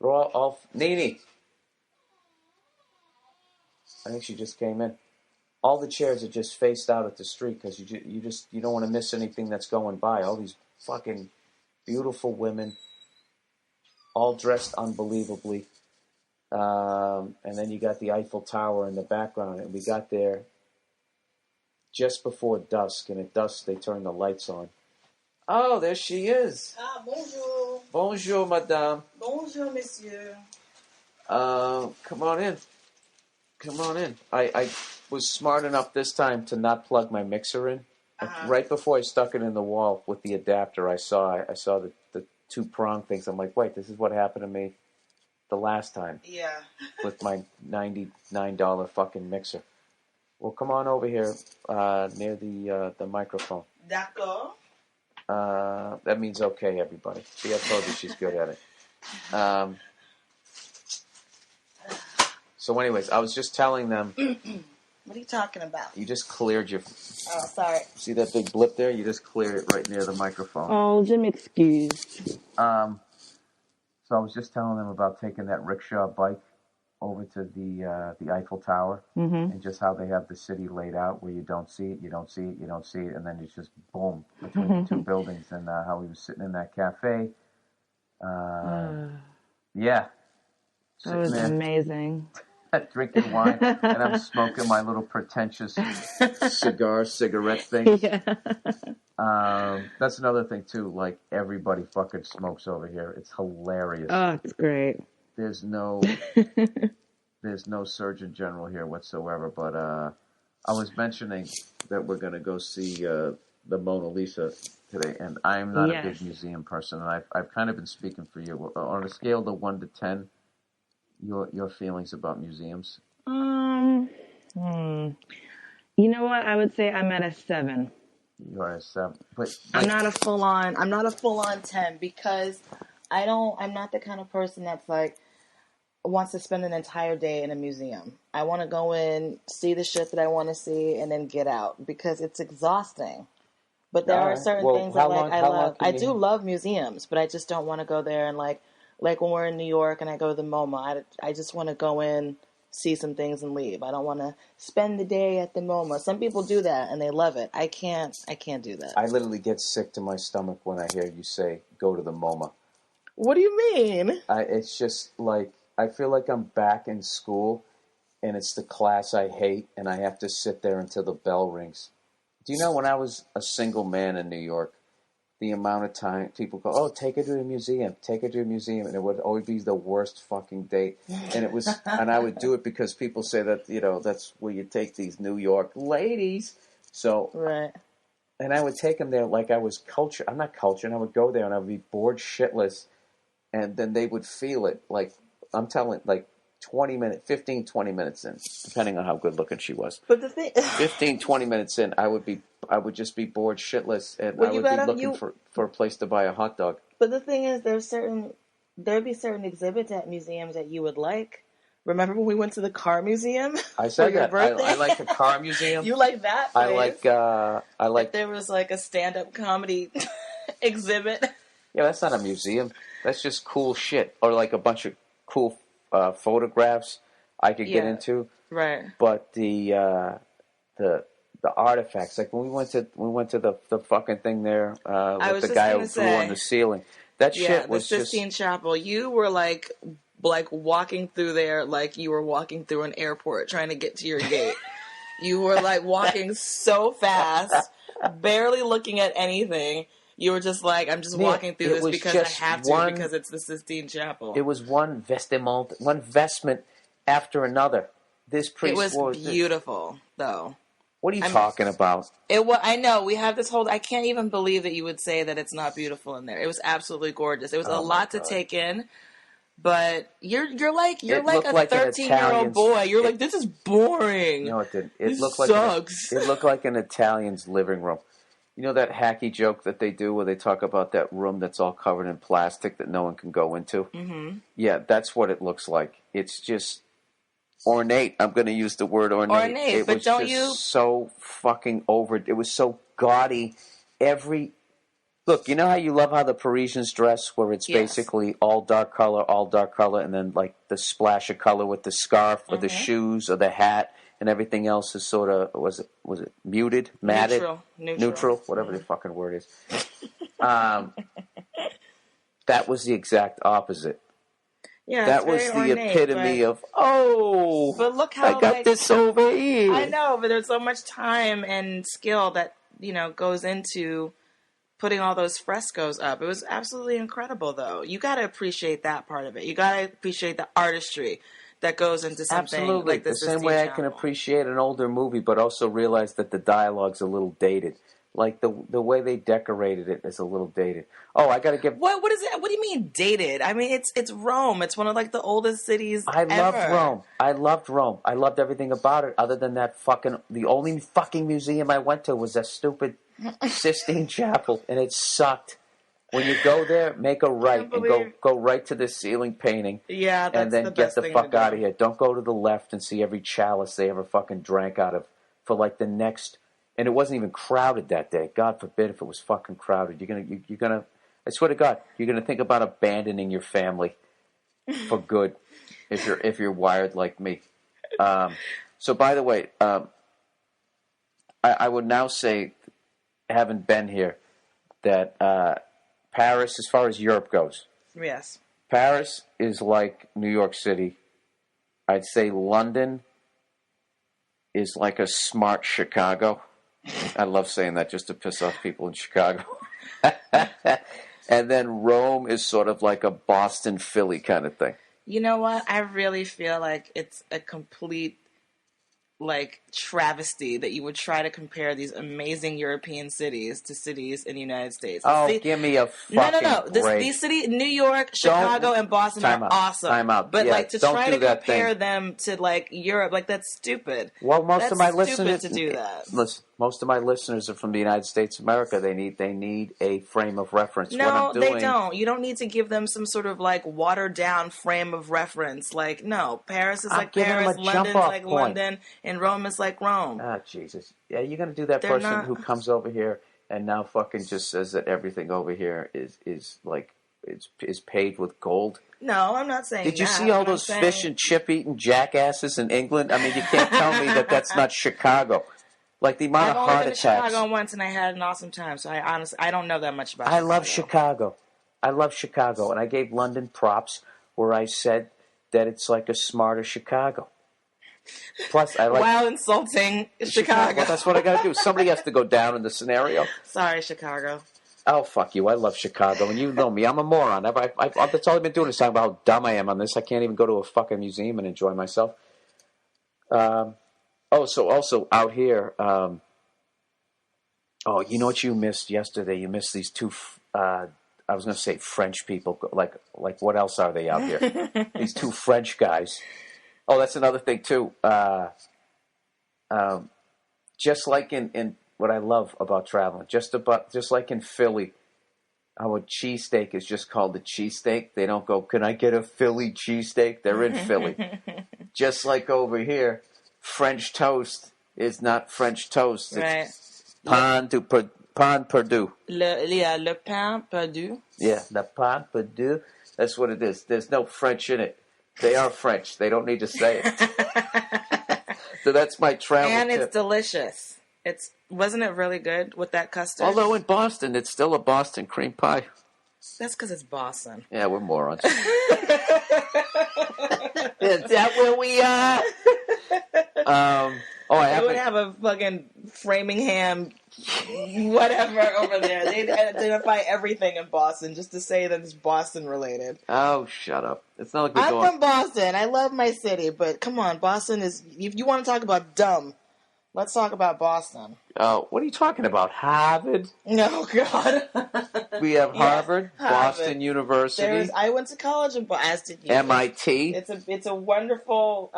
They're all Nene. I think she just came in. All the chairs are just faced out at the street because you don't want to miss anything that's going by. All these fucking beautiful women, all dressed unbelievably. And then you got the Eiffel Tower in the background, and we got there just before dusk, and at dusk they turned the lights on. Oh, there she is. Ah, bonjour. Bonjour, madame. Bonjour, monsieur. Come on in. Come on in. I was smart enough this time to not plug my mixer in. Right before I stuck it in the wall with the adapter, I saw the two prong things. I'm like, wait, this is what happened to me the last time. Yeah. With my $99 fucking mixer. Well, come on over here near the microphone. D'accord. That means okay, everybody. See, I told you she's good at it. So anyways, I was just telling them. What are you talking about? You just cleared your... Oh, sorry. See that big blip there? You just cleared it right near the microphone. Oh, je m'excuse. So I was just telling them about taking that rickshaw bike over to the Eiffel Tower, and just how they have the city laid out where you don't see it, you don't see it, you don't see it, and then it's just boom between the two buildings, and how he was sitting in that cafe. Yeah. That was amazing. Drinking wine, and I'm smoking my little pretentious cigarette thing. Yeah. That's another thing too. Like, everybody fucking smokes over here. It's hilarious. Oh, it's great. There's no Surgeon General here whatsoever. But I was mentioning that we're gonna go see the Mona Lisa today, and I'm not a big museum person, and I've kind of been speaking for you. On a scale of 1 to 10, your feelings about museums? You know what? I would say I'm at a 7. You are a 7, but I'm not a full on 10 because I'm not the kind of person that's like wants to spend an entire day in a museum. I want to go in, see the shit that I want to see, and then get out because it's exhausting. But there are certain things that I love. I do love museums, but I just don't want to go there and like when we're in New York and I go to the MoMA, I just want to go in, see some things and leave. I don't want to spend the day at the MoMA. Some people do that and they love it. I can't do that. I literally get sick to my stomach when I hear you say go to the MoMA. What do you mean? It's just like I feel like I'm back in school, and it's the class I hate, and I have to sit there until the bell rings. Do you know when I was a single man in New York, the amount of time people go, oh, take her to a museum, and it would always be the worst fucking date. And it was, and I would do it because people say that, that's where you take these New York ladies. So, right. And I would take them there like I was cultured. I'm not cultured. I would go there and I would be bored shitless, and then they would feel it. Like, I'm telling, like 20 minutes in, depending on how good looking she was. But the thing, 15, 20 minutes in, I would just be bored shitless, and I would be looking for a place to buy a hot dog. But the thing is, there'd be certain exhibits at museums that you would like. Remember when we went to the car museum? I said that. I like the car museum. You like that place? I like. There was like a stand-up comedy exhibit. Yeah, that's not a museum. That's just cool shit, or like a bunch of cool photographs I could get into. Right. But the artifacts, like when we went to the fucking thing there with the guy who flew on the ceiling. That shit was the Sistine Chapel. You were like walking through there like you were walking through an airport trying to get to your gate. You were like walking so fast, barely looking at anything. You were just like, I'm just walking through this because I have to, because it's the Sistine Chapel. It was one vestment after another. This priest was beautiful, though. What are you talking about? I know. We have this whole... I can't even believe that you would say that it's not beautiful in there. It was absolutely gorgeous. It was a lot to take in, but you're like a 13-year-old boy. You're like, this is boring. No, it didn't. It sucks. It looked like an Italian's living room. You know that hacky joke that they do where they talk about that room that's all covered in plastic that no one can go into? Mm-hmm. Yeah, that's what it looks like. It's just ornate. I'm going to use the word ornate. It but was don't just so fucking over. It was so gaudy. Every Look, you know how you love how the Parisians dress, where it's Yes. basically all dark color, and then like the splash of color with the scarf or the shoes or the hat, and everything else is sort of was it muted, matted, neutral, whatever the fucking word is. That was the exact opposite. Yeah, that was the ornate, epitome of But look how I got this over here. I know, but there's so much time and skill that goes into putting all those frescoes up. It was absolutely incredible, though. You got to appreciate that part of it. You got to appreciate the artistry that goes into something Absolutely. like this. The same way I can appreciate an older movie, but also realize that the dialogue's a little dated. Like the way they decorated it is a little dated. Oh, I got to give. What is it? What do you mean dated? I mean, it's Rome. It's one of like the oldest cities. Loved Rome. I loved Rome. I loved everything about it. Other than that the only fucking museum I went to was that stupid Sistine Chapel, and it sucked. When you go there, make a right and go right to the ceiling painting. Yeah, that's and then get the fuck out of here. Don't go to the left and see every chalice they ever fucking drank out of for like the next. And it wasn't even crowded that day. God forbid if it was fucking crowded. You're gonna. I swear to God, you're gonna think about abandoning your family for good if you're wired like me. So by the way, I would now say, having been here, that Paris, as far as Europe goes, yes, Paris is like New York City. I'd say London is like a smart Chicago. I love saying that just to piss off people in Chicago. And then Rome is sort of like a Boston, Philly kind of thing. You know what? I really feel like it's a complete travesty that you would try to compare these amazing European cities to cities in the United States. Give me a fucking break. These cities, New York, Chicago, and Boston are awesome. Time out. But to try to compare thing. them to Europe, that's stupid. Well, most of my listeners to do that. Listen, most of my listeners are from the United States of America. They need a frame of reference. No, they don't. You don't need to give them some sort of watered down frame of reference. No, Paris is like Paris, London's like London, and Rome is like Rome. Ah, Jesus. Yeah, you're going to do that person who comes over here and now fucking just says that everything over here is paved with gold. No, I'm not saying that. Did you see all those fish and chip eating jackasses in England? I mean, you can't tell me that that's not Chicago. Like the amount of heart attacks. I've only been to Chicago once and I had an awesome time. So I don't know that much about Chicago. I love Chicago. And I gave London props where I said that it's like a smarter Chicago. Plus, I like... While insulting Chicago. Well, that's what I got to do. Somebody has to go down in the scenario. Sorry, Chicago. Oh, fuck you. I love Chicago. And you know me. I'm a moron. That's all I've been doing is talking about how dumb I am on this. I can't even go to a fucking museum and enjoy myself. So also out here, you know what you missed yesterday? You missed these two, I was going to say French people. Like what else are they out here? These two French guys. Oh, that's another thing too. Just like in what I love about traveling, just like in Philly, how a cheesesteak is just called a cheesesteak. They don't go, can I get a Philly cheesesteak? They're in Philly. Just like over here, French toast is not French toast. Right. It's pain perdu. Le pain perdu. Yeah, le pain perdu. That's what it is. There's no French in it. They are French. They don't need to say it. So that's my travel and tip. It's delicious. Wasn't it really good with that custard? Although in Boston, it's still a Boston cream pie. That's because it's Boston. Yeah, we're morons. Is that where we are? I would have a fucking Framingham, whatever over there. They'd identify everything in Boston just to say that it's Boston related. Oh, shut up! It's not like I'm from Boston. I love my city, but come on, Boston is. If you want to talk about dumb, let's talk about Boston. Oh, what are you talking about? Harvard? No, God. We have Harvard, Harvard. Boston University. I went to college in Boston, as did you. MIT. It's a wonderful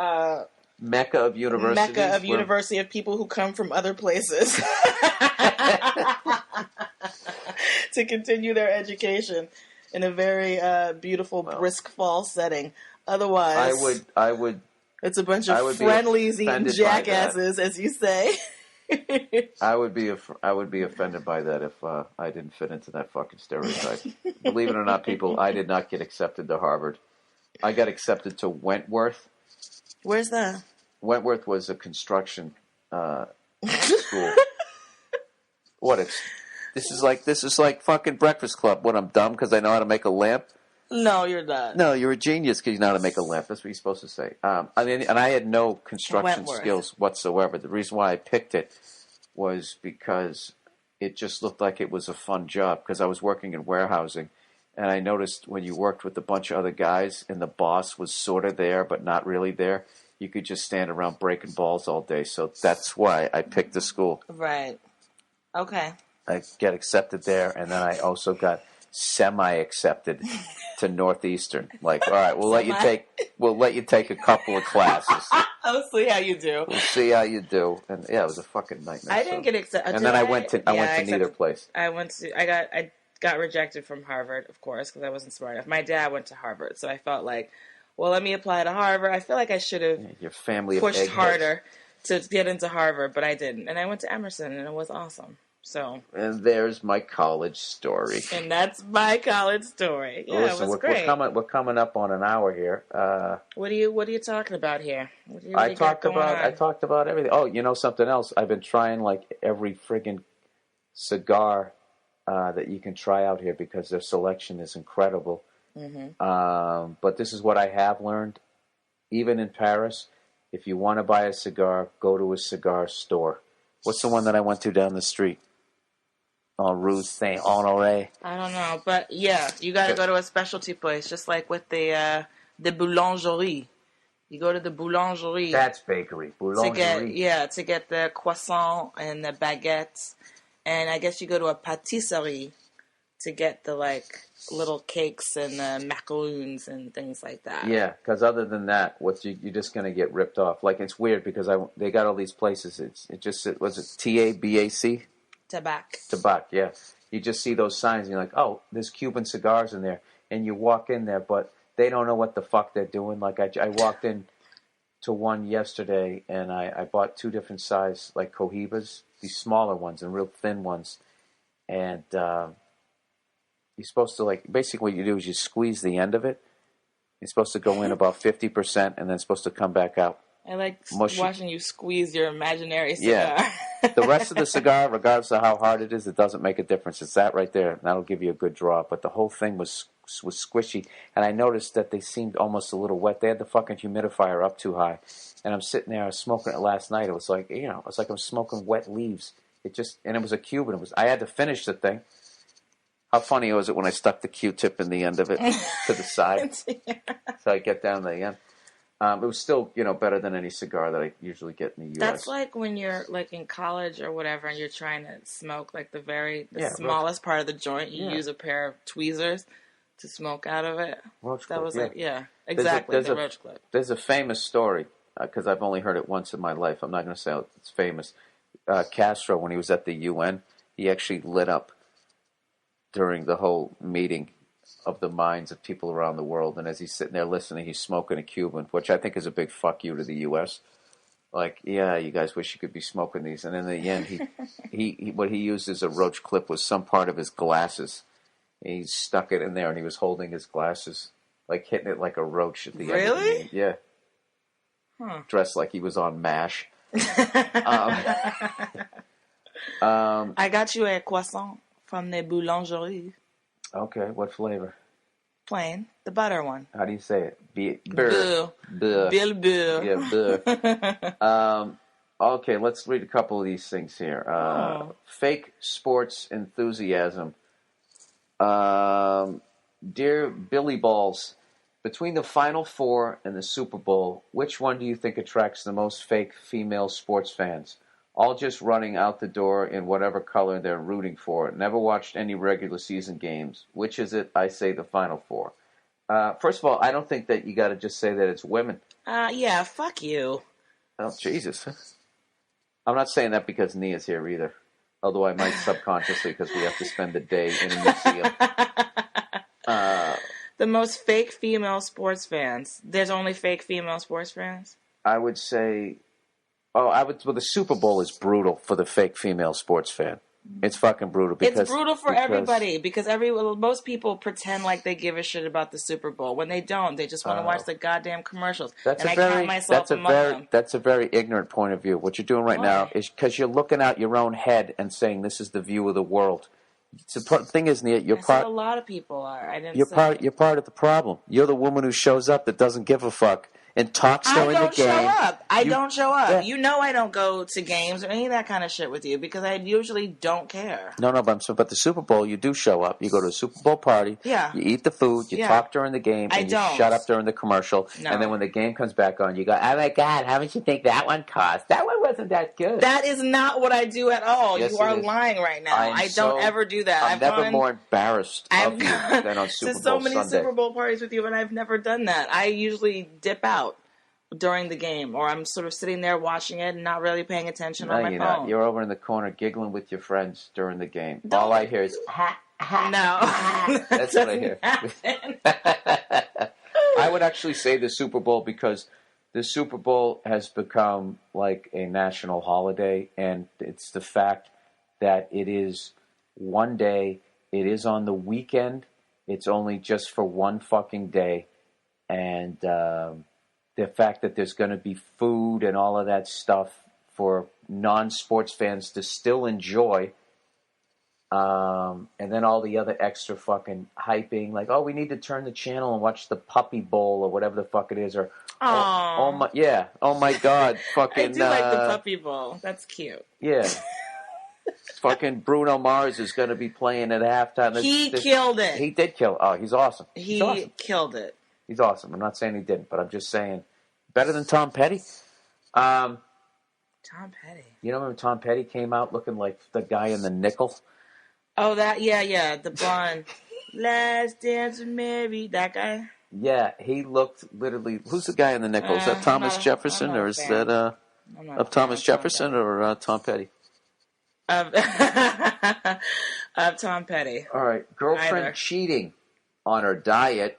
Mecca of universities. University of people who come from other places to continue their education in a very beautiful, brisk fall setting. Otherwise, I would. It's a bunch of friendlies eating jackasses, as you say. I would be offended by that if I didn't fit into that fucking stereotype. Believe it or not, people, I did not get accepted to Harvard. I got accepted to Wentworth. Where's that? Wentworth was a construction school. What? This is like fucking Breakfast Club. What, I'm dumb because I know how to make a lamp? No, you're not. No, you're a genius because you know how to make a lamp. That's what you're supposed to say. And I had no construction skills whatsoever. The reason why I picked it was because it just looked like it was a fun job because I was working in warehousing. And I noticed when you worked with a bunch of other guys and the boss was sort of there but not really there, you could just stand around breaking balls all day. So that's why I picked the school. Right. Okay. I got accepted there, and then I also got semi-accepted to Northeastern. Like, all right, we'll let you take a couple of classes. I'll see how you do. We'll see how you do. And yeah, it was a fucking nightmare. I didn't get accepted. And then I went to neither place. I got rejected from Harvard, of course, because I wasn't smart enough. My dad went to Harvard, so I felt like, well, let me apply to Harvard. I feel like I should have your family pushed harder to get into Harvard, but I didn't. And I went to Emerson, and it was awesome. So. And there's my college story. And that's my college story. Yeah, listen, it was great. We're coming up on an hour here. What are you talking about here? I talked about everything. Oh, you know something else? I've been trying like every friggin' cigar that you can try out here because their selection is incredible. Mm-hmm. But this is what I have learned. Even in Paris, if you want to buy a cigar, go to a cigar store. What's the one that I went to down the street? On Rue Saint Honoré. I don't know, but yeah, you got to go to a specialty place, just like with the boulangerie. You go to the boulangerie. That's bakery. Boulangerie. To get the croissant and the baguettes, and I guess you go to a pâtisserie to get the like little cakes and the macaroons and things like that. Yeah, because other than that, you're just gonna get ripped off. Like it's weird because they got all these places. Was it TABAC? Tabac, yeah. You just see those signs and you're like, oh, there's Cuban cigars in there. And you walk in there, but they don't know what the fuck they're doing. Like I walked in to one yesterday and I bought two different size like Cohibas, these smaller ones and real thin ones. And you're supposed to like, basically what you do is you squeeze the end of it. You're supposed to go in about 50% and then it's supposed to come back out. I like watching you squeeze your imaginary cigar. Yeah. The rest of the cigar, regardless of how hard it is, it doesn't make a difference. It's that right there. That'll give you a good draw. But the whole thing was squishy. And I noticed that they seemed almost a little wet. They had the fucking humidifier up too high. And I'm sitting there, I was smoking it last night. It was like, it's like I'm smoking wet leaves. And it was a Cuban. I had to finish the thing. How funny was it when I stuck the Q-tip in the end of it to the side? Yeah. So I get down to the end. It was still, better than any cigar that I usually get in the U.S. That's like when you're like in college or whatever, and you're trying to smoke like the smallest part of the joint. You use a pair of tweezers to smoke out of it. Roach that clip, was exactly the roach clip. There's a famous story because I've only heard it once in my life. I'm not going to say it's famous. Castro, when he was at the UN, he actually lit up during the whole meeting of the minds of people around the world, and as he's sitting there listening, he's smoking a Cuban, which I think is a big fuck you to the U.S. Like, yeah, you guys wish you could be smoking these, and in the end, he what he used as a roach clip was some part of his glasses. He stuck it in there, and he was holding his glasses, like hitting it like a roach at the end. Really? Yeah. Dressed like he was on MASH. I got you a croissant from the boulangerie. Okay, what flavor? Plain, the butter one. How do you say it? Burr. Bill Burr. Yeah, Burr. Okay, let's read a couple of these things here. Fake sports enthusiasm. Dear Billy Balls, between the Final Four and the Super Bowl, which one do you think attracts the most fake female sports fans? All just running out the door in whatever color they're rooting for. Never watched any regular season games. Which is it? I say the Final Four. First of all, I don't think that you got to just say that it's women. Yeah, fuck you. Oh, Jesus. I'm not saying that because Nia's here either. Although I might subconsciously because we have to spend the day in a museum. The most fake female sports fans. There's only fake female sports fans? I would say Oh, well, the Super Bowl is brutal for the fake female sports fan. It's fucking brutal. It's brutal for everybody because most people pretend like they give a shit about the Super Bowl when they don't. They just want to watch the goddamn commercials. Count myself among them. That's a very ignorant point of view. What you're doing right now is because you're looking out your own head and saying this is the view of the world. The thing is, Nia, a lot of people are. You're part of the problem. You're the woman who shows up that doesn't give a fuck and talks during the game. I don't show up. Yeah. You know I don't go to games or any of that kind of shit with you because I usually don't care. No, but the Super Bowl, you do show up. You go to a Super Bowl party. Yeah. You eat the food. You talk during the game. And you shut up during the commercial. No. And then when the game comes back on, you go, oh, my God, how much you think that one cost? That one wasn't that good. That is not what I do at all. Yes, you are lying right now. I don't ever do that. I'm never more embarrassed of you than on Super Bowl so many Sunday. Super Bowl parties with you, and I've never done that. I usually dip out during the game, or I'm sort of sitting there watching it and not really paying attention on my phone. Not. You're over in the corner giggling with your friends during the game. All I hear is, ha, ha, no. Ha. That's what I hear. I would actually say the Super Bowl because the Super Bowl has become like a national holiday, and it's the fact that it is one day, it is on the weekend, it's only just for one fucking day, and the fact that there's going to be food and all of that stuff for non-sports fans to still enjoy. And then all the other extra fucking hyping, like, oh, we need to turn the channel and watch the Puppy Bowl or whatever the fuck it is. Or, oh my God, fucking. I do like the Puppy Bowl. That's cute. Yeah. Fucking Bruno Mars is going to be playing at halftime. He killed it. He did kill it. Oh, he's awesome. He killed it. He's awesome. I'm not saying he didn't, but I'm just saying, better than Tom Petty. Tom Petty. You know when Tom Petty came out looking like the guy in the Nickel? Oh, the blonde. Last Dance with Mary, that guy? Yeah, he looked literally... Who's the guy in the Nickel? Is that Thomas Jefferson, or is that of Thomas Jefferson or Tom Petty? Of Tom Petty. All right, girlfriend cheating on her diet.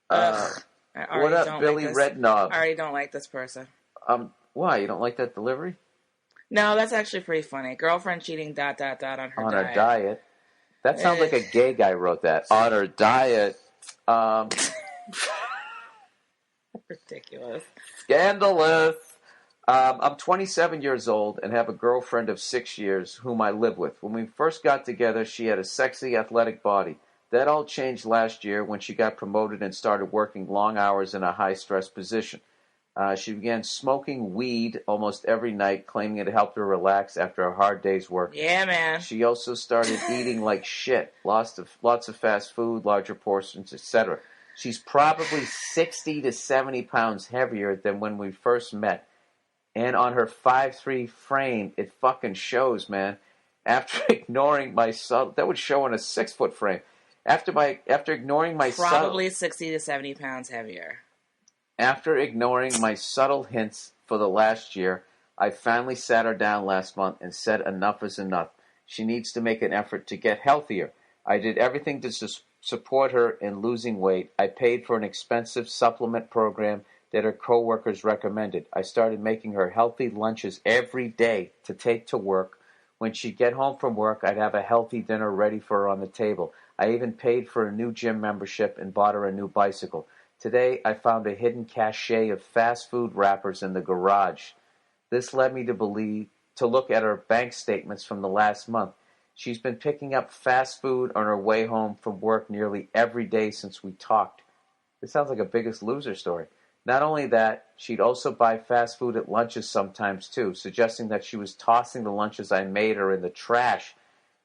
What up, Billy Redknob? I already don't like this person. Why? You don't like that delivery? No, that's actually pretty funny. Girlfriend cheating ... on her diet. On her diet? That sounds like a gay guy wrote that. On her diet. Ridiculous. Scandalous. I'm 27 years old and have a girlfriend of 6 years whom I live with. When we first got together, she had a sexy, athletic body. That all changed last year when she got promoted and started working long hours in a high-stress position. She began smoking weed almost every night, claiming it helped her relax after a hard day's work. Yeah, man. She also started eating like shit. Lots of fast food, larger portions, etc. She's probably 60 to 70 pounds heavier than when we first met. And on her 5'3" frame, it fucking shows, man. After ignoring my subtle... That would show on a 6-foot frame. After ignoring my probably 60 to 70 pounds heavier. After ignoring my subtle hints for the last year, I finally sat her down last month and said enough is enough. She needs to make an effort to get healthier. I did everything to support her in losing weight. I paid for an expensive supplement program that her coworkers recommended. I started making her healthy lunches every day to take to work. When she'd get home from work, I'd have a healthy dinner ready for her on the table. I even paid for a new gym membership and bought her a new bicycle. Today, I found a hidden cache of fast food wrappers in the garage. This led me to look at her bank statements from the last month. She's been picking up fast food on her way home from work nearly every day since we talked. This sounds like a Biggest Loser story. Not only that, she'd also buy fast food at lunches sometimes too, suggesting that she was tossing the lunches I made her in the trash.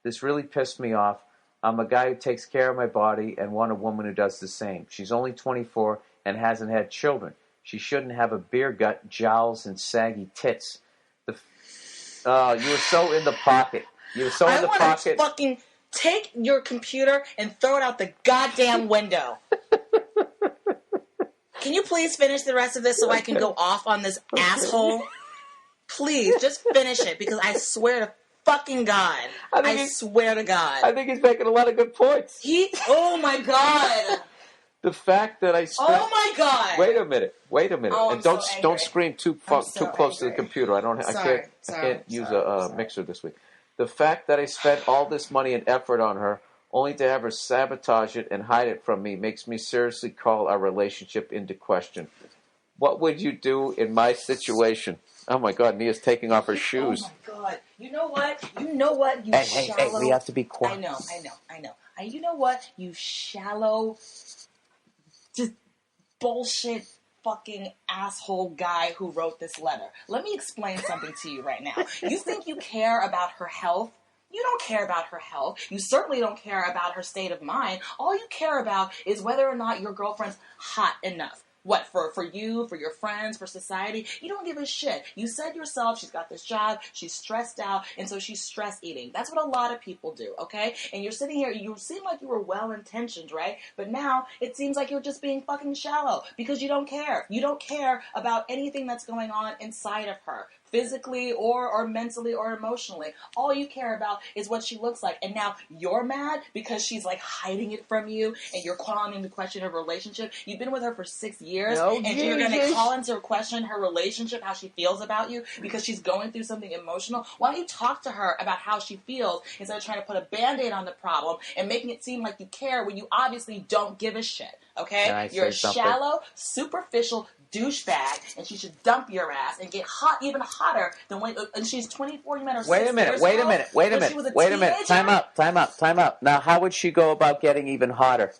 This really pissed me off. I'm a guy who takes care of my body and want a woman who does the same. She's only 24 and hasn't had children. She shouldn't have a beer gut, jowls, and saggy tits. You were so in the pocket. You were so in the pocket. I want to fucking take your computer and throw it out the goddamn window. Can you please finish the rest of this so I can go off on this asshole? Please, just finish it, because I swear to fucking God. I swear to God. I think he's making a lot of good points. Oh my God. The fact that I spent... Oh my God! Wait a minute. Oh, and I'm don't so don't angry. scream too close to the computer. I can't use a mixer this week. The fact that I spent all this money and effort on her only to have her sabotage it and hide it from me makes me seriously call our relationship into question. What would you do in my situation? Oh my God, Nia's taking off her shoes. Oh my God! You know what? You shallow. Hey, we have to be quiet. I know. And you know what? You shallow, just bullshit fucking asshole guy who wrote this letter. Let me explain something to you right now. You think you care about her health? You don't care about her health. You certainly don't care about her state of mind. All you care about is whether or not your girlfriend's hot enough. What, for you, for your friends, for society? You don't give a shit. You said yourself, she's got this job, she's stressed out, and so she's stress eating. That's what a lot of people do, okay? And you're sitting here, you seem like you were well-intentioned, right? But now, it seems like you're just being fucking shallow, because you don't care. You don't care about anything that's going on inside of her, physically or mentally or emotionally. All you care about is what she looks like. And now you're mad because she's like hiding it from you and you're calling into question her relationship. You've been with her for 6 years and you're going to call into question her relationship, how she feels about you because she's going through something emotional. Why don't you talk to her about how she feels instead of trying to put a Band-Aid on the problem and making it seem like you care when you obviously don't give a shit, okay? You're a shallow, superficial douchebag, and she should dump your ass and get hot, even hotter than when. And she's 24. You met her. Wait a minute. Time out. Now, how would she go about getting even hotter?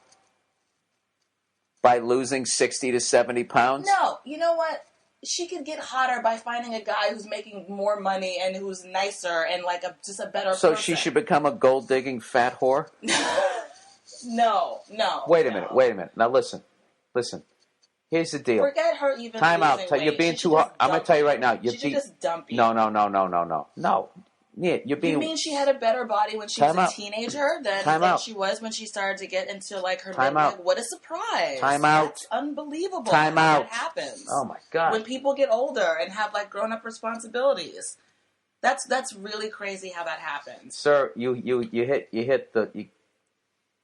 By losing 60 to 70 pounds? No, you know what? She could get hotter by finding a guy who's making more money and who's nicer and like just a better person. So she should become a gold digging fat whore? No. Wait a minute. Now listen. Here's the deal. Forget her even. Time out. You're being too hot. I'm going to tell you right now. She should just dump you. No. Yeah, you're being. You mean she had a better body when she was a teenager than she was when she started to get into like her midlife? What a surprise! That's unbelievable. That happens. Oh my God! When people get older and have like grown-up responsibilities, that's really crazy how that happens. Sir, you hit the.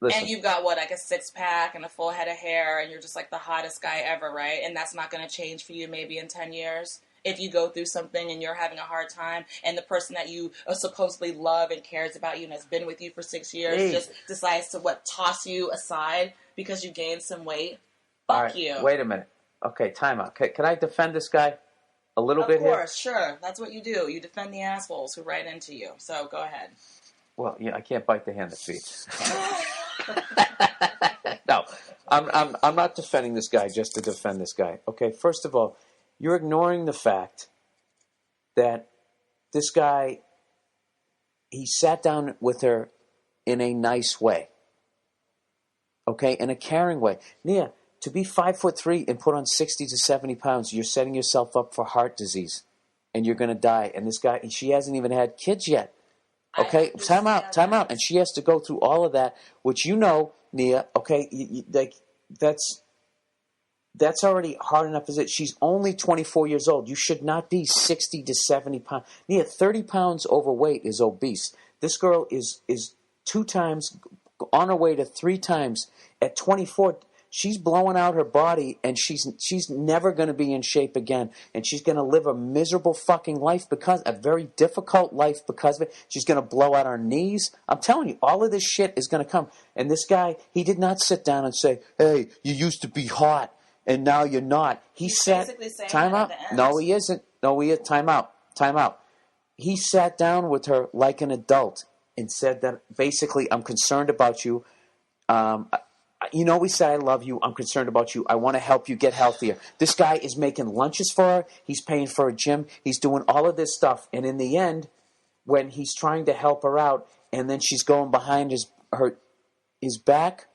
Listen. And you've got, like a six-pack and a full head of hair, and you're just, like, the hottest guy ever, right? And that's not going to change for you maybe in 10 years? If you go through something and you're having a hard time, and the person that you supposedly love and cares about you and has been with you for 6 years just decides to, toss you aside because you gained some weight? Fuck you. Wait a minute. Okay, time out. Can I defend this guy a little bit here? Of course, sure. That's what you do. You defend the assholes who write into you. So, go ahead. Well, yeah, I can't bite the hand that feeds. No, I'm not defending this guy just to defend this guy. Okay, first of all, you're ignoring the fact that this guy, he sat down with her in a nice way. Okay, in a caring way. Nia, to be 5'3" and put on 60 to 70 pounds, you're setting yourself up for heart disease, and you're going to die. And this guy, and she hasn't even had kids yet. Okay, time out. And she has to go through all of that, which you know, Nia, okay, that's already hard enough as it. She's only 24 years old. You should not be 60 to 70 pounds. Nia, 30 pounds overweight is obese. This girl is 2 times, on her way to 3 times. At 24, she's blowing out her body, and she's never going to be in shape again. And she's going to live a miserable fucking life a very difficult life because of it. She's going to blow out her knees. I'm telling you, all of this shit is going to come. And this guy, he did not sit down and say, hey, you used to be hot, and now you're not. He's said, time out. No, he isn't. Time out. He sat down with her like an adult and said that basically, I'm concerned about you. You know, we said I love you. I'm concerned about you. I want to help you get healthier. This guy is making lunches for her. He's paying for a gym. He's doing all of this stuff. And in the end, when he's trying to help her out, and then she's going behind his back,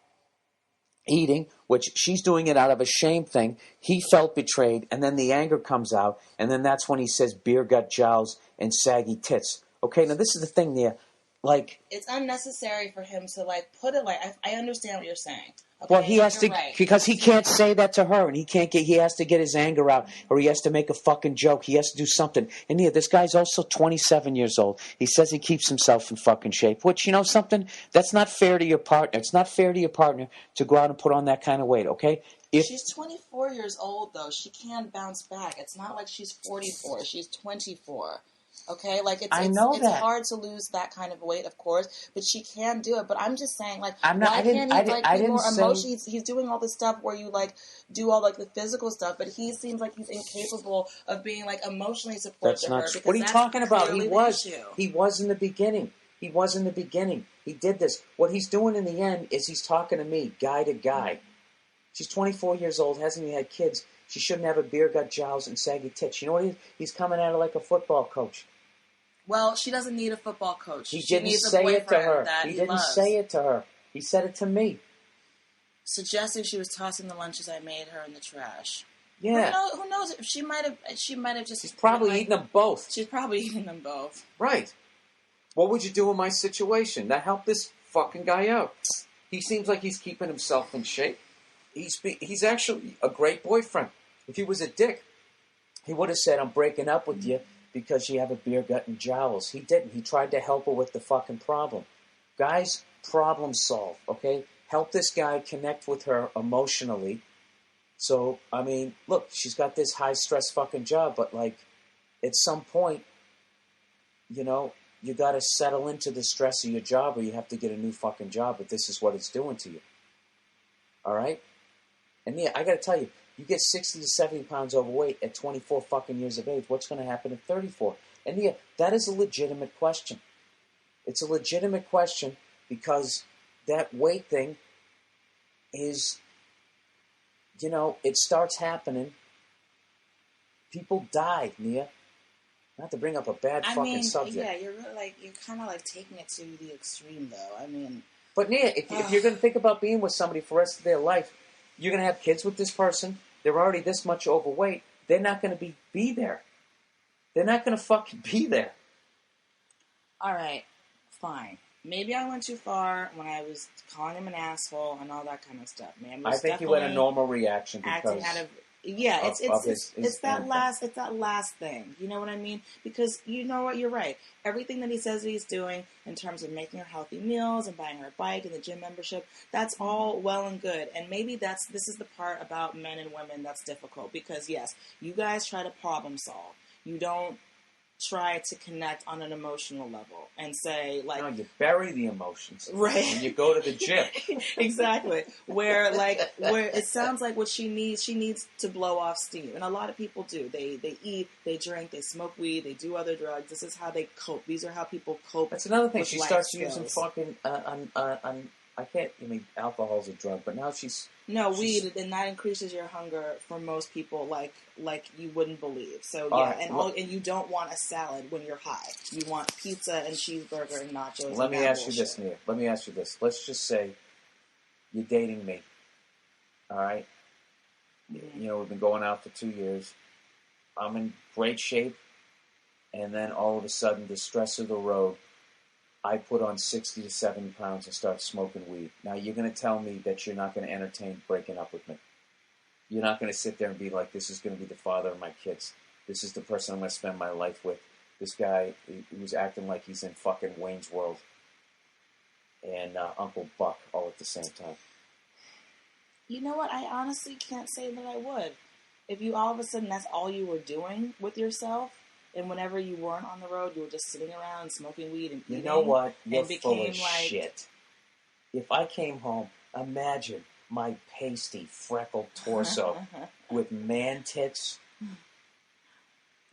eating, which she's doing it out of a shame thing, he felt betrayed. And then the anger comes out. And then that's when he says beer gut jowls and saggy tits. Okay, now this is the thing there. like. It's unnecessary for him to like put it like I understand what you're saying. Okay, Well, he has to right. because he can't say that to her, and he has to get his anger out, or he has to make a fucking joke. He has to do something. And yeah, this guy's also 27 years old. He says he keeps himself in fucking shape, which, you know something, that's not fair to your partner. It's not fair to your partner to go out and put on that kind of weight. Okay. She's 24 years old though. She can bounce back. It's not like she's 44. She's 24. Okay, like it's hard to lose that kind of weight, of course, but she can do it. But I'm just saying, like, why can't he be more emotional? He's doing all this stuff where you like do all like the physical stuff, but he seems like he's incapable of being like emotionally supportive to her. What are you talking about? He was in the beginning. He was in the beginning. He did this. What he's doing in the end is he's talking to me, guy to guy. She's 24 years old, hasn't even had kids. She shouldn't have a beer gut, jowls, and saggy tits. You know what? He's coming at her like a football coach. Well, she doesn't need a football coach. He didn't say it to her. He didn't say it to her. He said it to me. Suggesting she was tossing the lunches I made her in the trash. Yeah. Who knows? She might have just. She's probably eating them both. She's probably eating them both. Right. What would you do in my situation? That helped this fucking guy out. He seems like he's keeping himself in shape. He's actually a great boyfriend. If he was a dick, he would have said, "I'm breaking up with you because you have a beer gut and jowls." He didn't. He tried to help her with the fucking problem. Guys, problem solve, okay? Help this guy connect with her emotionally. So, I mean, look, she's got this high-stress fucking job, but, like, at some point, you know, you got to settle into the stress of your job or you have to get a new fucking job, but this is what it's doing to you. All right? And, yeah, I got to tell you, you get 60 to 70 pounds overweight at 24 fucking years of age. What's going to happen at 34? And yeah, that is a legitimate question. It's a legitimate question because that weight thing is, you know, it starts happening. People die, Nia. Not to bring up a bad fucking subject. Yeah, you're really you're kind of like taking it to the extreme, though. I mean, but Nia, if you're going to think about being with somebody for the rest of their life, you're going to have kids with this person. They're already this much overweight. They're not going to be there. They're not going to fucking be there. All right, fine. Maybe I went too far when I was calling him an asshole and all that kind of stuff. I think you had a normal reaction because it's that last thing. You know what I mean? Because you know what, you're right. Everything that he says he's doing in terms of making her healthy meals and buying her a bike and the gym membership, that's all well and good. And maybe this is the part about men and women that's difficult because yes, you guys try to problem solve. You don't try to connect on an emotional level and say like, no, you bury the emotions, right? And you go to the gym. Exactly. Where it sounds like what she needs to blow off steam, and a lot of people do. They eat, they drink, they smoke weed, they do other drugs. This is how they cope. These are how people cope. That's another thing. She starts skills. using fucking alcohol's a drug, but now she's weed, and that increases your hunger for most people like you wouldn't believe. So and you don't want a salad when you're high. You want pizza and cheeseburger and nachos. Let me ask you this, Nia. Let me ask you this. Let's just say you're dating me. All right. Mm-hmm. You know, we've been going out for 2 years. I'm in great shape, and then all of a sudden, the stress of the road. I put on 60 to 70 pounds and start smoking weed. Now, you're going to tell me that you're not going to entertain breaking up with me. You're not going to sit there and be like, this is going to be the father of my kids. This is the person I'm going to spend my life with. This guy who's acting like he's in fucking Wayne's World and Uncle Buck all at the same time. You know what? I honestly can't say that I would. If you all of a sudden that's all you were doing with yourself, and whenever you weren't on the road, you were just sitting around smoking weed and eating. You know what? You're full of shit. If I came home, imagine my pasty, freckled torso with man tits.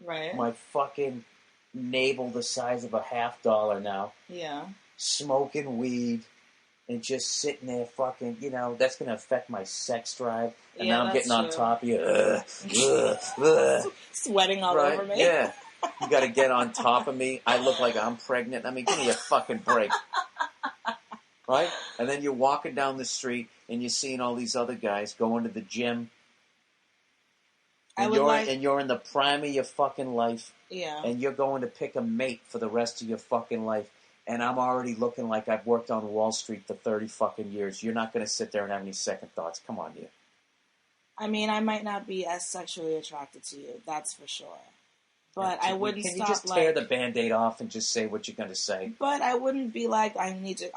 Right. My fucking navel the size of a $50 now. Yeah. Smoking weed and just sitting there fucking, you know, that's going to affect my sex drive. And now I'm getting on top of you. Sweating all over me. Yeah. You got to get on top of me. I look like I'm pregnant. I mean, give me a fucking break. Right? And then you're walking down the street and you're seeing all these other guys going to the gym. And you're in the prime of your fucking life. Yeah. And you're going to pick a mate for the rest of your fucking life. and I'm already looking like I've worked on Wall Street for 30 fucking years. You're not going to sit there and have any second thoughts. Come on, you. I mean, I might not be as sexually attracted to you. That's for sure. But I wouldn't Can stop, you just tear the Band-Aid off and just say what you're going to say? But I wouldn't be like, I need to,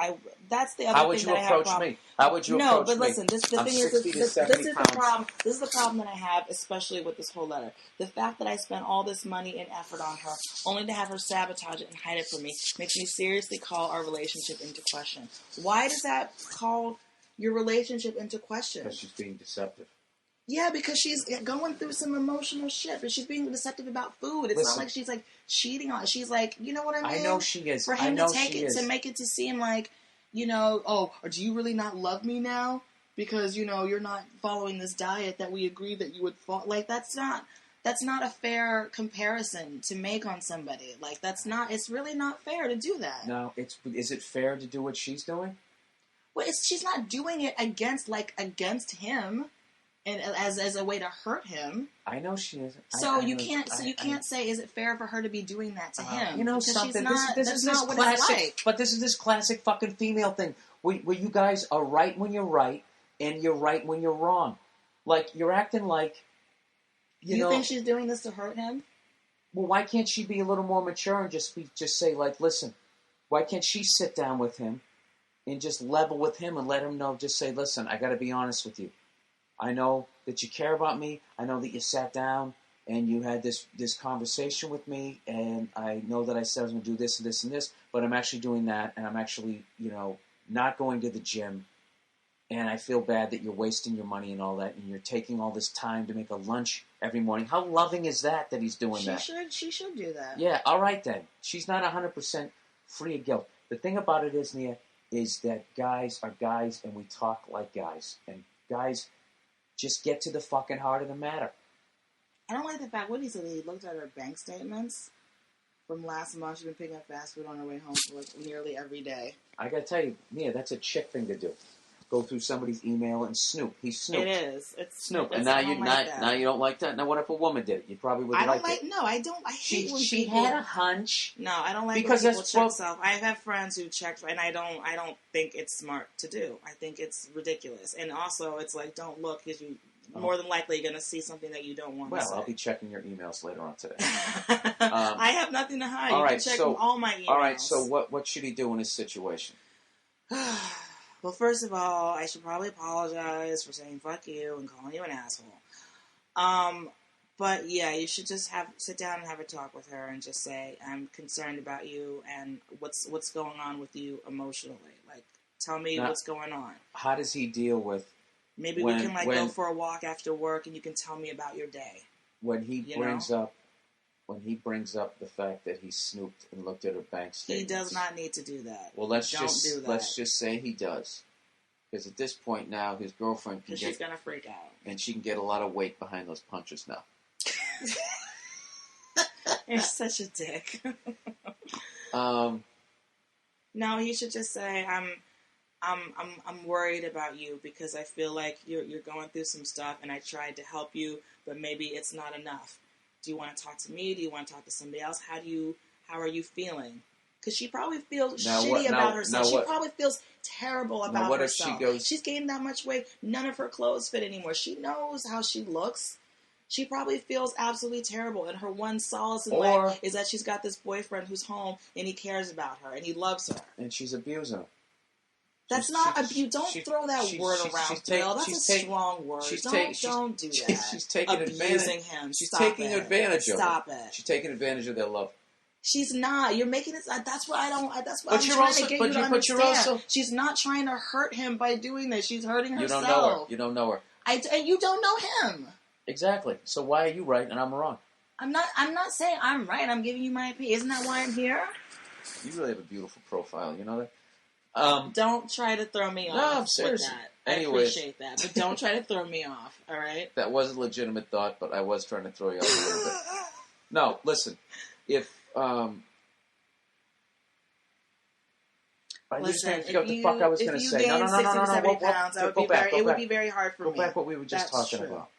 that's the other How would thing you that I have approach problem. me? How would you approach me? No, but listen, the thing is, 60 to this 70 is pounds. the problem. This is the problem that I have, especially with this whole letter. The fact that I spent all this money and effort on her, only to have her sabotage it and hide it from me, makes me seriously call our relationship into question. Why does that call your relationship into question? Because she's being deceptive. Yeah, because she's going through some emotional shit, but she's being deceptive about food. It's not like she's like cheating on it. She's like, you know what I mean? I know she is. For him to take it, to make it to seem like, or do you really not love me now? Because, you're not following this diet that we agreed that you would follow. Like, that's not a fair comparison to make on somebody. Like, it's really not fair to do that. No, is it fair to do what she's doing? Well, she's not doing it against him. And as a way to hurt him. I know she isn't. So you can't say, is it fair for her to be doing that to him? You know because something. This is not what it's like. But this is this classic fucking female thing, where you guys are right when you're right, and you're right when you're wrong. Like you're acting like. You think she's doing this to hurt him? Well, why can't she be a little more mature and just say like, listen, why can't she sit down with him, and just level with him and let him know? Just say, listen, I got to be honest with you. I know that you care about me. I know that you sat down and you had this conversation with me, and I know that I said I was going to do this and this and this, but I'm actually doing that, and I'm actually, not going to the gym, and I feel bad that you're wasting your money and all that, and you're taking all this time to make a lunch every morning. How loving is that he's doing that? She should do that. Yeah, all right then. She's not 100% free of guilt. The thing about it is, Nia, is that guys are guys, and we talk like guys, and guys just get to the fucking heart of the matter. I don't like the fact, what he said, he looked at her bank statements from last month. She's been picking up fast food on her way home for nearly every day. I gotta tell you, Mia, that's a chick thing to do. Go through somebody's email and snoop. He's Snoop. It is. It's Snoop. And now you don't like that? Now what if a woman did it? You probably would like it. No, I don't. I hate when she people... had a hunch. No, I don't like because when people check self. I have friends who check, and I don't think it's smart to do. I think it's ridiculous. And also, it's like, don't look, because you... More than likely, you're going to see something that you don't want to see. Well, I'll be checking your emails later on today. I have nothing to hide. You can check all my emails. All right, so what should he do in this situation? Well, first of all, I should probably apologize for saying fuck you and calling you an asshole. But yeah, you should just sit down and have a talk with her and just say, I'm concerned about you and what's going on with you emotionally. Like, tell me what's going on. How does he deal with... Maybe we can go for a walk after work, and you can tell me about your day. When he brings up the fact that he snooped and looked at her bank statements, he does not need to do that. Well, let's just say he does, because at this point now his girlfriend she's gonna freak out, and she can get a lot of weight behind those punches now. You're such a dick. No, he should just say, I'm worried about you because I feel like you're going through some stuff, and I tried to help you, but maybe it's not enough. Do you want to talk to me? Do you want to talk to somebody else? How are you feeling? Because she probably feels shitty about herself. She probably feels terrible about herself. She's gained that much weight. None of her clothes fit anymore. She knows how she looks. She probably feels absolutely terrible, and her one solace in life is that she's got this boyfriend who's home, and he cares about her, and he loves her. And she's abusing her. That's not abuse. Don't throw that word around, Bill. That's a strong word. Don't do that. She's taking abusing him. She's taking advantage of Stop it. She's taking advantage of their love. She's not. You're making it. That's what I don't. That's what I'm trying to get you to understand. She's not trying to hurt him by doing this. She's hurting herself. You don't know her. You don't know her. And you don't know him. Exactly. So why are you right and I'm wrong? I'm not saying I'm right. I'm giving you my opinion. Isn't that why I'm here? You really have a beautiful profile. You know that. Don't try to throw me off. No, I'm serious. With that. Anyways. I appreciate that, but don't try to throw me off. All right. That was a legitimate thought, but I was trying to throw you off a little bit. No, listen. If listen, what the fuck I was going to say. No. Pounds, it would be very hard for me. Go back what we were just talking about.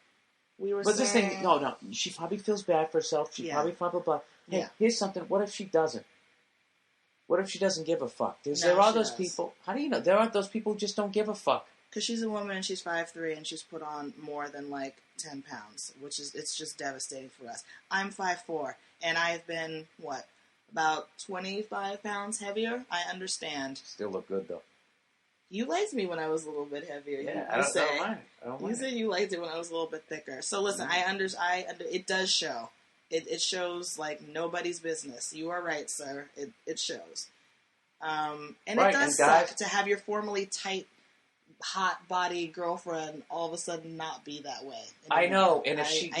We were but saying... this thing, no. She probably feels bad for herself. She probably blah, blah, blah. Hey, here's something. What if she doesn't? What if she doesn't give a fuck? No, There are she those does. people. How do you know? There aren't those people who just don't give a fuck. Because she's a woman and she's 5'3" and she's put on more than like 10 pounds, it's just devastating for us. I'm 5'4" and I've been, about 25 pounds heavier? I understand. Still look good, though. You liked me when I was a little bit heavier. Yeah, I don't mind. I don't mind. You said you liked it when I was a little bit thicker. So listen, it does show. It shows like nobody's business. You are right, sir. It shows. And right, it does and guys, suck to have your formerly tight, hot body girlfriend all of a sudden not be that way. I know, and if she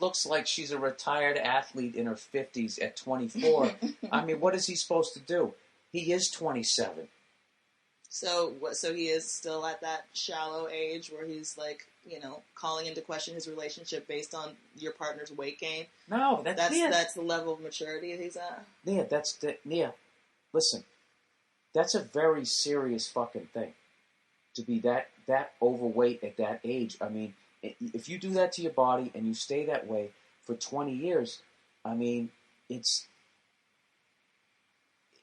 looks like she's a retired athlete in her 50s at 24, I mean, what is he supposed to do? He is 27. So he is still at that shallow age where he's like, calling into question his relationship based on your partner's weight gain. No, that's the level of maturity he's at. Yeah, listen, that's a very serious fucking thing. To be that overweight at that age. I mean, if you do that to your body and you stay that way for 20 years, I mean,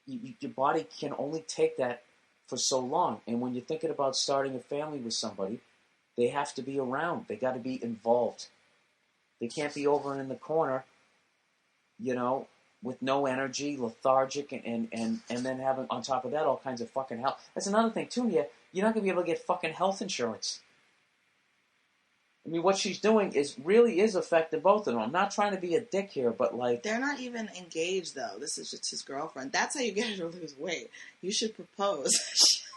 your body can only take that for so long. And when you're thinking about starting a family with somebody, they have to be around. They got to be involved. They can't be over in the corner, with no energy, lethargic, and then having, on top of that, all kinds of fucking health. That's another thing, too, here. You're not going to be able to get fucking health insurance. I mean, what she's doing really is affecting both of them. I'm not trying to be a dick here, but like... They're not even engaged, though. This is just his girlfriend. That's how you get her to lose weight. You should propose.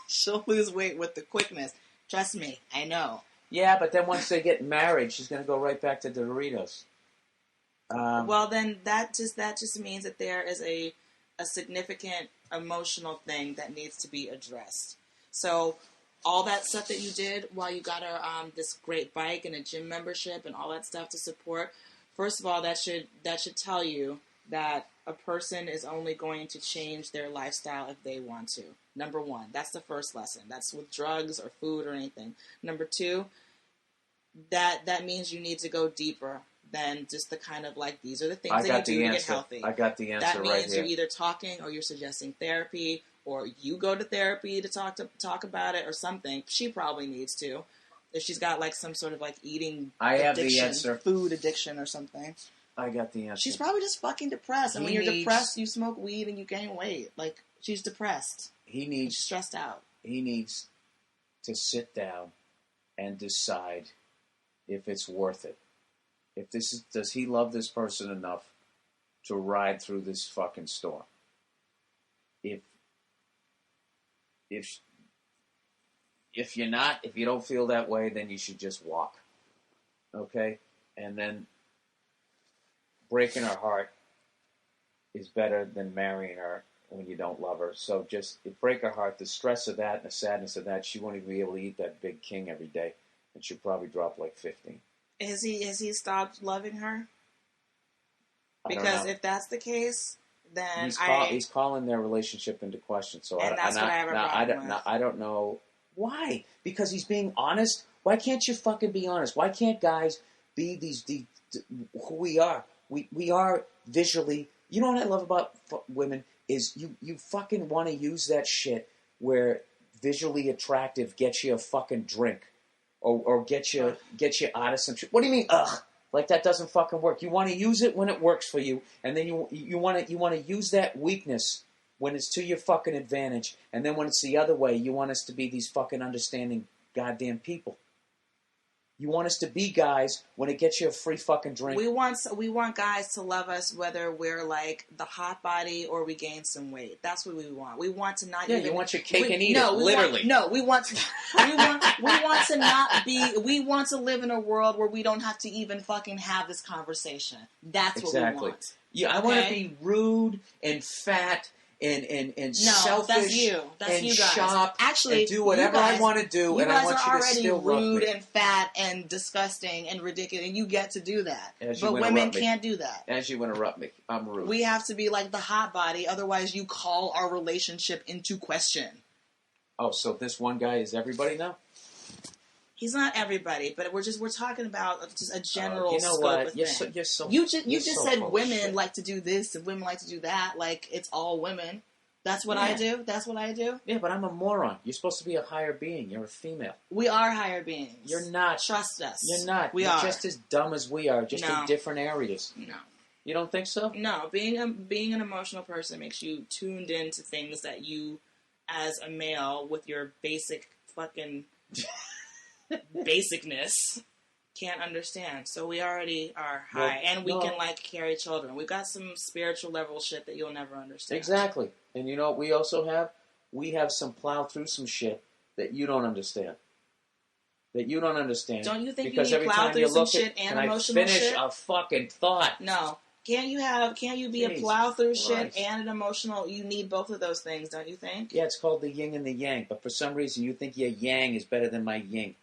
She'll lose weight with the quickness. Trust me, I know. Yeah, but then once they get married, she's going to go right back to the Doritos. Well, then that just means that there is a significant emotional thing that needs to be addressed. So all that stuff that you did while you got her this great bike and a gym membership and all that stuff to support, first of all, that should tell you that a person is only going to change their lifestyle if they want to. Number one, that's the first lesson. That's with drugs or food or anything. Number two, that means you need to go deeper than just the kind of like, these are the things that you do to get healthy. I got the answer right here. That means you're either talking or you're suggesting therapy, or you go to therapy to talk about it or something. She probably needs to. If she's got like some sort of like eating addiction, food addiction or something. I got the answer. She's probably just fucking depressed. And when you're depressed, you smoke weed and you gain weight. Like, she's depressed. She's stressed out. He needs to sit down and decide if it's worth it. Does he love this person enough to ride through this fucking storm? If you're not, if you don't feel that way, then you should just walk. Okay? And then breaking her heart is better than marrying her when you don't love her. So just break her heart, the stress of that and the sadness of that, she won't even be able to eat that big king every day. And she'll probably drop like 15. Has he stopped loving her? Because if that's the case, then he's calling their relationship into question. So I don't know why. Because he's being honest. Why can't you fucking be honest? Why can't guys be who we are? We are visually. You know what I love about women is you fucking want to use that shit where visually attractive gets you a fucking drink. Or get you out of some shit. What do you mean, ugh? Like that doesn't fucking work. You want to use it when it works for you, and then you want to use that weakness when it's to your fucking advantage, and then when it's the other way, you want us to be these fucking understanding goddamn people. You want us to be guys when it gets you a free fucking drink. We want guys to love us whether we're like the hot body or we gain some weight. That's what we want. We want to not. Yeah, you want your cake and eat it. Literally. We want to not be. We want to live in a world where we don't have to even fucking have this conversation. That's what we want. Yeah, I want to be rude and fat. And selfish. That's you. That's and you guys. Shop Actually, and do whatever I want to do, and I want you to still love me. You guys are already rude and fat and disgusting and ridiculous, and you get to do that. But women can't do that. As you interrupt me, I'm rude. We have to be like the hot body, otherwise you call our relationship into question. Oh, so this one guy is everybody now? He's not everybody, but we're talking about just a general scope of thing. You just said women like to do this and women like to do that, like it's all women. That's what I do? That's what I do? Yeah, but I'm a moron. You're supposed to be a higher being. You're a female. We are higher beings. You're not. Trust us. You're not. You're just as dumb as we are, just in different areas. No. You don't think so? No. Being an emotional person makes you tuned into things that you, as a male, with your basic fucking basicness, can't understand. So we already are high, and we can carry children. We've got some spiritual level shit that you'll never understand. Exactly. And you know what we also have? We have some plow through some shit that you don't understand. Don't you think because you need plow through some shit and emotional shit? Finish a fucking thought. No. Can't you be a plow through shit and an emotional? You need both of those things, don't you think? Yeah, it's called the yin and the yang. But for some reason, you think your yang is better than my yin.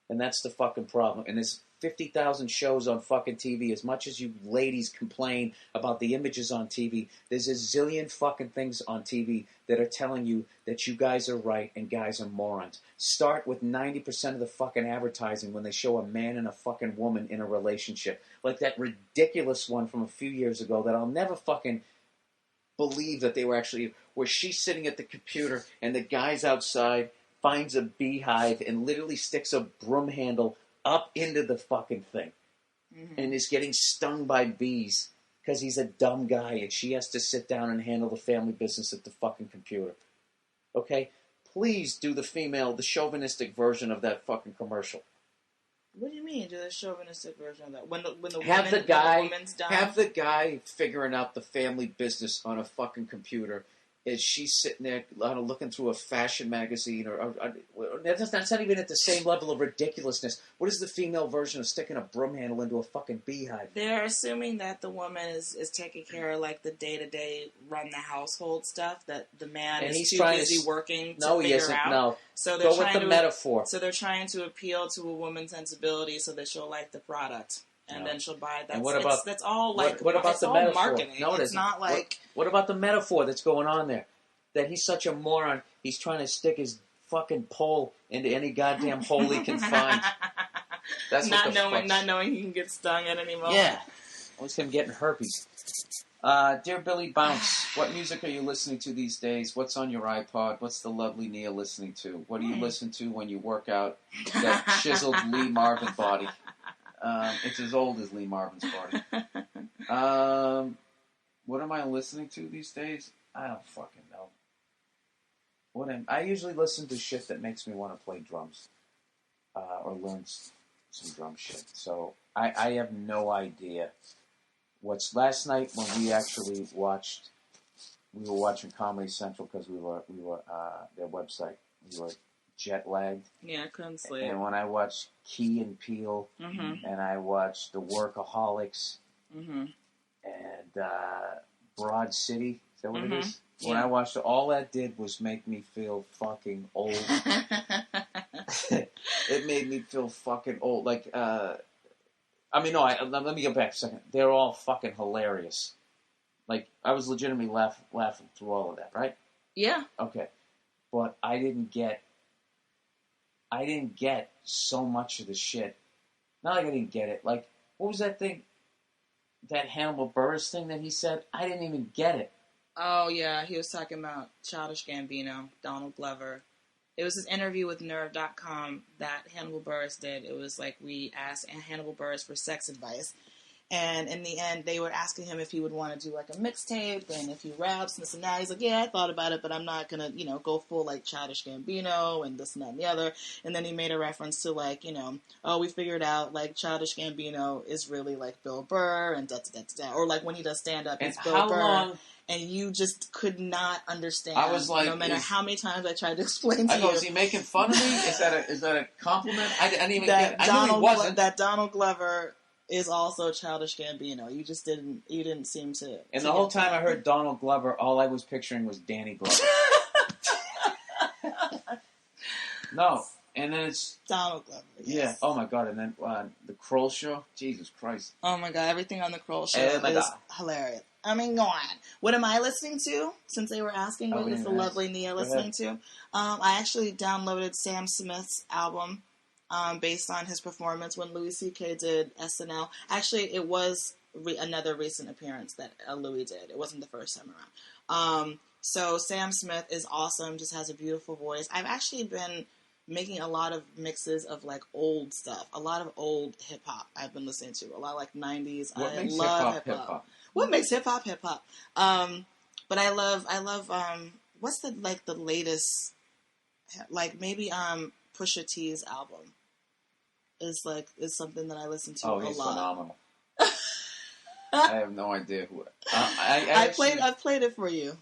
And that's the fucking problem. And there's 50,000 shows on fucking TV. As much as you ladies complain about the images on TV, there's a zillion fucking things on TV that are telling you that you guys are right and guys are morons. Start with 90% of the fucking advertising when they show a man and a fucking woman in a relationship. Like that ridiculous one from a few years ago that I'll never fucking believe that they were actually... Where she's sitting at the computer and the guy's outside... finds a beehive and literally sticks a broom handle up into the fucking thing. Mm-hmm. And is getting stung by bees because he's a dumb guy and she has to sit down and handle the family business at the fucking computer. Okay? Please do the chauvinistic version of that fucking commercial. What do you mean, do the chauvinistic version of that? When the woman's done? Have the guy figuring out the family business on a fucking computer as she's sitting there looking through a fashion magazine, or that's not even at the same level of ridiculousness. What is the female version of sticking a broom handle into a fucking beehive? They're assuming that the woman is taking care of like the day-to-day run the household stuff, that the man is too busy working to figure out. No, so they're go with the metaphor. So they're trying to appeal to a woman's sensibility so that she'll like the product. And then she'll buy that. That's all like... What about the metaphor? Marketing. No, it's not like... What about the metaphor that's going on there? That he's such a moron, he's trying to stick his fucking pole into any goddamn hole he can find. That's not knowing he can get stung at any moment. Yeah. It was him getting herpes. Dear Billy Bounce, what music are you listening to these days? What's on your iPod? What's the lovely Nia listening to? What do you listen to when you work out that chiseled Lee Marvin body? It's as old as Lee Marvin's body. What am I listening to these days? I don't fucking know. I usually listen to shit that makes me want to play drums. Or learn some drum shit. So I have no idea. Last night when we actually watched, we were watching Comedy Central because we were their website. We were jet lagged. Yeah, I couldn't sleep. And when I watched Key and Peele, and I watched The Workaholics, and Broad City, is that what it is? Yeah. When I watched it, all that did was make me feel fucking old. It made me feel fucking old. Like, let me go back a second. They're all fucking hilarious. Like, I was legitimately laughing through all of that, right? Yeah. Okay. But I didn't get so much of the shit. Not like I didn't get it. Like, what was that thing? That Hannibal Buress thing that he said? I didn't even get it. Oh, yeah. He was talking about Childish Gambino, Donald Glover. It was this interview with Nerve.com that Hannibal Buress did. It was like we asked Hannibal Buress for sex advice. And in the end, they were asking him if he would want to do like a mixtape and if he raps and this and that. He's like, yeah, I thought about it, but I'm not going to, go full like Childish Gambino and this and that and the other. And then he made a reference to like, we figured out like Childish Gambino is really like Bill Burr and da-da-da-da-da. Or like when he does stand-up, it's Bill Burr. And you just could not understand. I was like, no matter how many times I tried to explain to you. Is he making fun of me? Is that a compliment? I didn't even get it. I knew he wasn't. That Donald Glover is also Childish Gambino. You didn't seem to. And the whole time I heard Donald Glover, all I was picturing was Danny Glover. No. And then it's... Donald Glover, yes. Yeah. Oh, my God. And then the Kroll Show. Jesus Christ. Oh, my God. Everything on the Kroll Show is hilarious. I mean, go on. What am I listening to? Since they were asking what is the lovely Nia listening to. I actually downloaded Sam Smith's album based on his performance when Louis C.K. did SNL. Actually, it was another recent appearance that Louis did. It wasn't the first time around. So Sam Smith is awesome, just has a beautiful voice. I've actually been making a lot of mixes of like old stuff, a lot of old hip hop I've been listening to, a lot of like 90s. What I makes love hip hop? What makes hip hop? But I love what's the latest, like maybe Pusha T's album is something that I listen to a lot. Oh, he's phenomenal. I have no idea who. I've played it for you.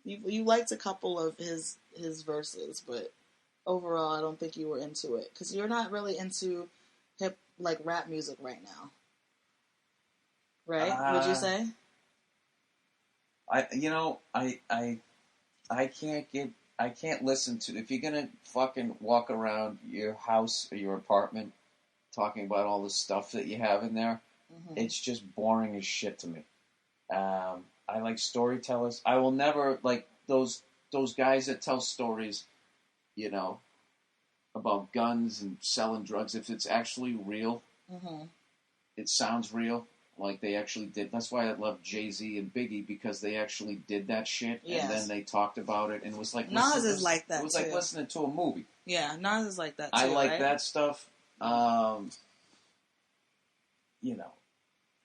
You liked a couple of his verses, but overall, I don't think you were into it because you're not really into rap music right now, right? Would you say? I can't listen to, if you're gonna fucking walk around your house or your apartment talking about all the stuff that you have in there. Mm-hmm. It's just boring as shit to me. I like storytellers. I will never like those guys that tell stories, about guns and selling drugs. If it's actually real, mm-hmm. It sounds real, like they actually did. That's why I love Jay-Z and Biggie, because they actually did that shit, yes. And then they talked about it, and it was like Nas is like that. It was like listening to a movie. Yeah, Nas is like that too. I like right? that stuff.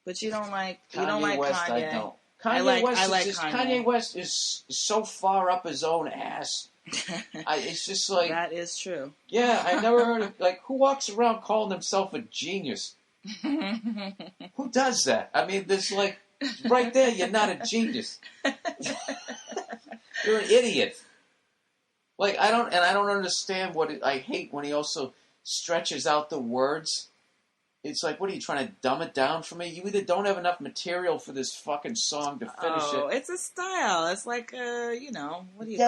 But you don't like West, Kanye. I don't. Kanye West is so far up his own ass. It's just like... That is true. Yeah, I've never heard of... Like, who walks around calling himself a genius? Who does that? I mean, there's like... Right there, you're not a genius. You're an idiot. Like, I don't understand I hate when he also stretches out the words. It's like, what are you trying to dumb it down for me? You either don't have enough material for this fucking song to finish it. Oh, it's a style. It's like, what do you call it?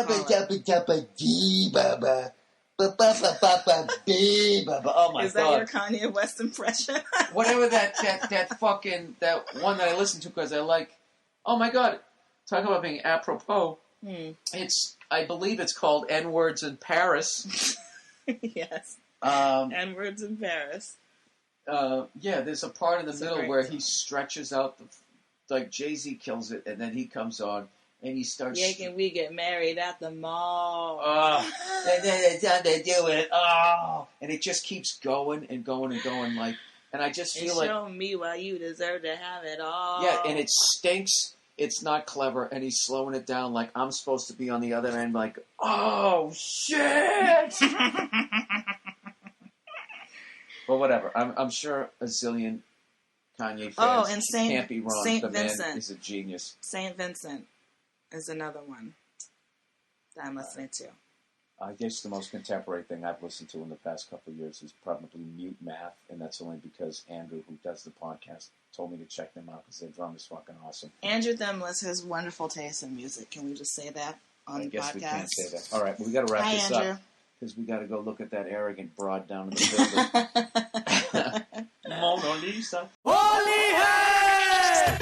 Oh my God. Is that your Kanye West impression? Whatever that one that I listen to because I like. Oh my God. Talk about being apropos. I believe it's called N-Words in Paris. Yes. N-Words in Paris. There's a part in the middle where he stretches out like Jay-Z kills it, and then he comes on and he starts. Yeah, can we get married at the mall? And then it's time to do it. And it just keeps going and going and going. Like, and I just feel show me why you deserve to have it all. Yeah, and it stinks. It's not clever, and he's slowing it down. Like I'm supposed to be on the other end. Like, oh shit. But whatever. I'm sure a zillion Kanye fans can't be wrong. Saint the Vincent man is a genius. Saint Vincent is another one that I'm listening to. I guess the most contemporary thing I've listened to in the past couple of years is probably Mute Math, and that's only because Andrew, who does the podcast, told me to check them out because their drum is fucking awesome. Andrew Themlis has wonderful taste in music. Can we just say that on the podcast? I guess we can say that. All right, well, we got to wrap this Andrew. Up. Because we got to go look at that arrogant broad down in the building. Mona Lisa. Holy hey!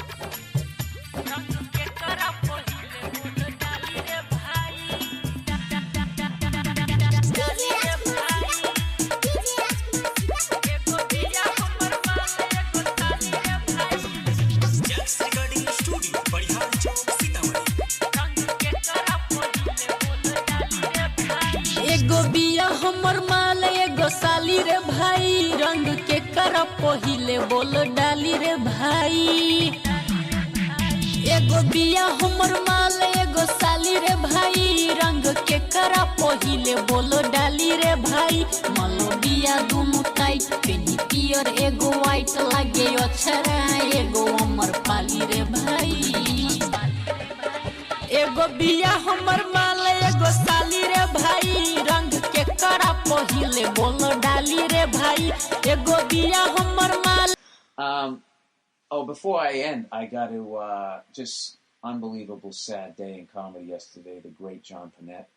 एगो बिया हमर माल एगो साली रे भाई रंग के कर पहिले बोल डाली रे भाई एगो बिया हमर माल एगो साली रे भाई रंग के कर पहिले बोल डाली रे भाई मलो बिया दुनु टाइट पेनी पियर एगो व्हाइट लागे अछरा एगो हमर पाली रे भाई एगो बिया हमर माल एगो साली रे भाई रंग के करा पहिले बोल डाली रे भाई एगो बिया हमर माल before I end, I got to just unbelievable sad day in comedy yesterday. The great John Panette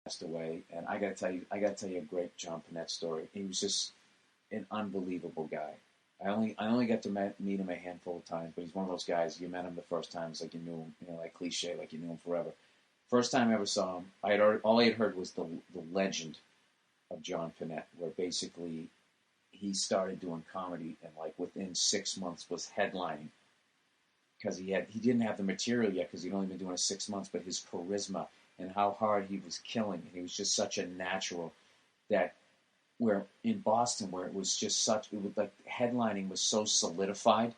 passed away, and I gotta tell you a great John Pinette story. He was just an unbelievable guy. I only got to meet him a handful of times, but he's one of those guys. You met him the first time, it's like you knew him, like cliche, like you knew him forever. First time I ever saw him, all I had heard was the legend of John Pinette, where basically he started doing comedy and like within 6 months was headlining because he didn't have the material yet because he'd only been doing it 6 months, but his charisma and how hard he was killing, and he was just such a natural that. Where in Boston, where it was like headlining was so solidified,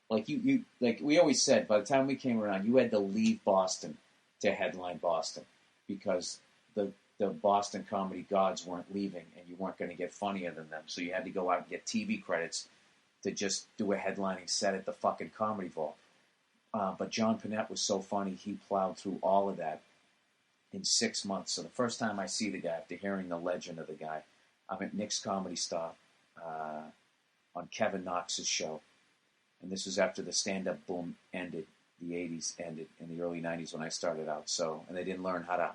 like you like we always said, by the time we came around, you had to leave Boston to headline Boston because the Boston comedy gods weren't leaving, and you weren't going to get funnier than them, so you had to go out and get TV credits to just do a headlining set at the fucking Comedy Vault. But John Pinette was so funny, he plowed through all of that in 6 months. So the first time I see the guy, after hearing the legend of the guy, I'm at Nick's Comedy Stop on Kevin Knox's show. And this was after the stand-up boom ended. The 80s ended in the early 90s when I started out. And they didn't learn how to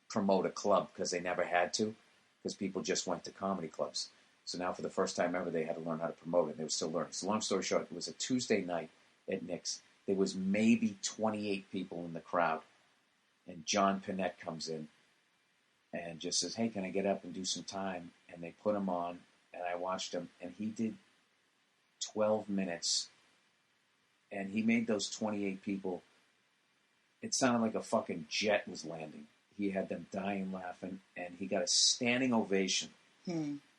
promote a club because they never had to, because people just went to comedy clubs. So now for the first time ever, they had to learn how to promote it. They were still learning. So long story short, it was a Tuesday night at Nick's. There was maybe 28 people in the crowd. And John Pinette comes in and just says, "Hey, can I get up and do some time?" And they put him on, and I watched him, and he did 12 minutes, and he made those 28 people, it sounded like a fucking jet was landing. He had them dying laughing, and he got a standing ovation,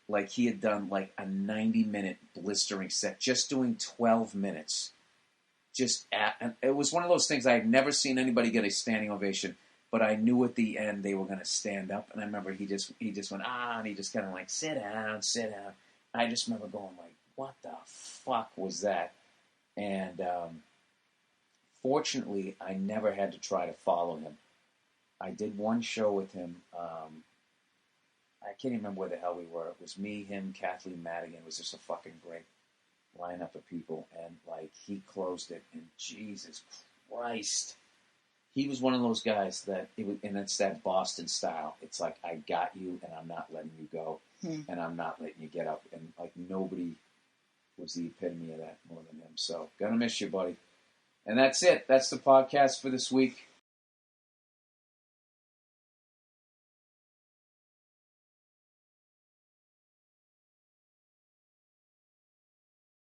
like he had done like a 90-minute blistering set, just doing 12 minutes. And it was one of those things I had never seen anybody get a standing ovation. But I knew at the end they were going to stand up, and I remember he just went, and he just kind of like, sit down. I just remember going like, what the fuck was that? And fortunately, I never had to try to follow him. I did one show with him. I can't even remember where the hell we were. It was me, him, Kathleen Madigan. It was just a fucking great lineup of people, and like he closed it, and Jesus Christ. He was one of those guys that and it's that Boston style. It's like, I got you, and I'm not letting you go, and I'm not letting you get up. And like nobody was the epitome of that more than him. So gonna miss you, buddy. And that's it. That's the podcast for this week.